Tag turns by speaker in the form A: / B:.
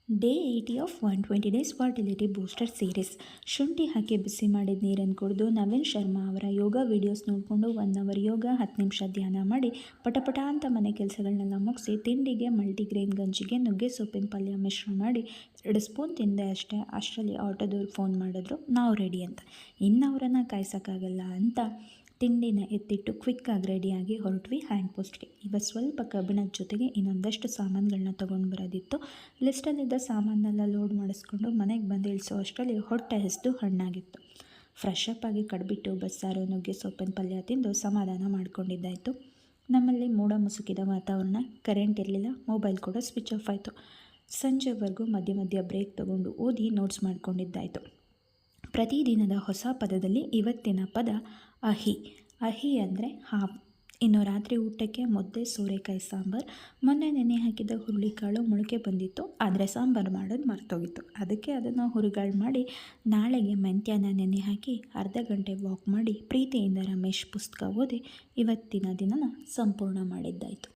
A: Day 80 of 120 days fertility booster series. ಶುಂಠಿ ಹಾಕಿ ಬಿಸಿ ಮಾಡಿದ ನೀರನ್ನು ಕುಡಿದು ನವೀನ್ ಶರ್ಮಾ ಅವರ ಯೋಗ ವೀಡಿಯೋಸ್ ನೋಡಿಕೊಂಡು 1 ಅವರ್ ಯೋಗ, 10 ನಿಮಿಷ ಧ್ಯಾನ ಮಾಡಿ ಪಟಪಟ ಅಂತ ಮನೆ ಕೆಲಸಗಳನ್ನೆಲ್ಲ ಮುಗಿಸಿ ತಿಂಡಿಗೆ ಮಲ್ಟಿಗ್ರೇನ್ ಗಂಜಿಗೆ ನುಗ್ಗೆ ಸೊಪ್ಪಿನ ಪಲ್ಯ ಮಿಶ್ರಣ ಮಾಡಿ 2 ಸ್ಪೂನ್ ತಿಂದೆ ಅಷ್ಟೇ. ಅಷ್ಟರಲ್ಲಿ ಆಟೋದವ್ರು ಫೋನ್ ಮಾಡಿದ್ರು, ನಾವು ರೆಡಿ ಅಂತ. ಇನ್ನು ಅವರನ್ನು ಕಾಯ್ಸೋಕ್ಕಾಗಲ್ಲ ಅಂತ ತಿಂಡಿನ ಎತ್ತಿಟ್ಟು ಕ್ವಿಕ್ಕಾಗಿ ರೆಡಿಯಾಗಿ ಹೊರಟ್ವಿ ಹ್ಯಾಂಡ್ ಪೋಸ್ಟ್ಗೆ. ಇವತ್ತು ಸ್ವಲ್ಪ ಕಬ್ಬಿಣದ ಜೊತೆಗೆ ಇನ್ನೊಂದಷ್ಟು ಸಾಮಾನುಗಳನ್ನ ತೊಗೊಂಡು ಬರೋದಿತ್ತು. ಲಿಸ್ಟಲ್ಲಿದ್ದ ಸಾಮಾನೆಲ್ಲ ಲೋಡ್ ಮಾಡಿಸ್ಕೊಂಡು ಮನೆಗೆ ಬಂದು ಇಳಿಸೋ ಅಷ್ಟರಲ್ಲಿ ಹೊಟ್ಟೆ ಹಸಿದು ಹಣ್ಣಾಗಿತ್ತು. ಫ್ರೆಶ್ ಅಪ್ ಆಗಿ ಕಡ್ಬಿಟ್ಟು ಬಸ್ಸಾರು, ನುಗ್ಗೆ ಸೊಪ್ಪಿನ ಪಲ್ಯ ತಿಂದು ಸಮಾಧಾನ ಮಾಡ್ಕೊಂಡಿದ್ದಾಯಿತು. ನಮ್ಮಲ್ಲಿ ಮೋಡ ಮುಸುಕಿದ ವಾತಾವರಣ, ಕರೆಂಟ್ ಇರಲಿಲ್ಲ, ಮೊಬೈಲ್ ಕೂಡ ಸ್ವಿಚ್ ಆಫ್ ಆಯಿತು. ಸಂಜೆವರೆಗೂ ಮಧ್ಯ ಮಧ್ಯ ಬ್ರೇಕ್ ತೊಗೊಂಡು ಓದಿ ನೋಟ್ಸ್ ಮಾಡ್ಕೊಂಡಿದ್ದಾಯಿತು. ಪ್ರತಿದಿನದ ಹೊಸ ಪದದಲ್ಲಿ ಇವತ್ತಿನ ಪದ ಅಹಿ. ಅಹಿ ಅಂದರೆ ಹಾವು. ಇನ್ನು ರಾತ್ರಿ ಊಟಕ್ಕೆ ಮುದ್ದೆ, ಸೋರೆಕಾಯಿ ಸಾಂಬಾರು. ಮೊನ್ನೆ ನೆನೆ ಹಾಕಿದ ಹುರುಳಿಕಾಳು ಮೊಳಕೆ ಬಂದಿತ್ತು, ಆದರೆ ಸಾಂಬಾರು ಮಾಡೋದು ಮರ್ತೋಗಿತ್ತು. ಅದಕ್ಕೆ ಅದನ್ನು ಹುರುಗಾಳು ಮಾಡಿ ನಾಳೆಗೆ ಮೆಂತ್ಯನ ನೆನೆ ಹಾಕಿ ಅರ್ಧ ಗಂಟೆ ವಾಕ್ ಮಾಡಿ ಪ್ರೀತಿಯಿಂದ ರಮೇಶ್ ಪುಸ್ತಕ ಓದಿ ಇವತ್ತಿನ ದಿನನ ಸಂಪೂರ್ಣ ಮಾಡಿದ್ದಾಯಿತು.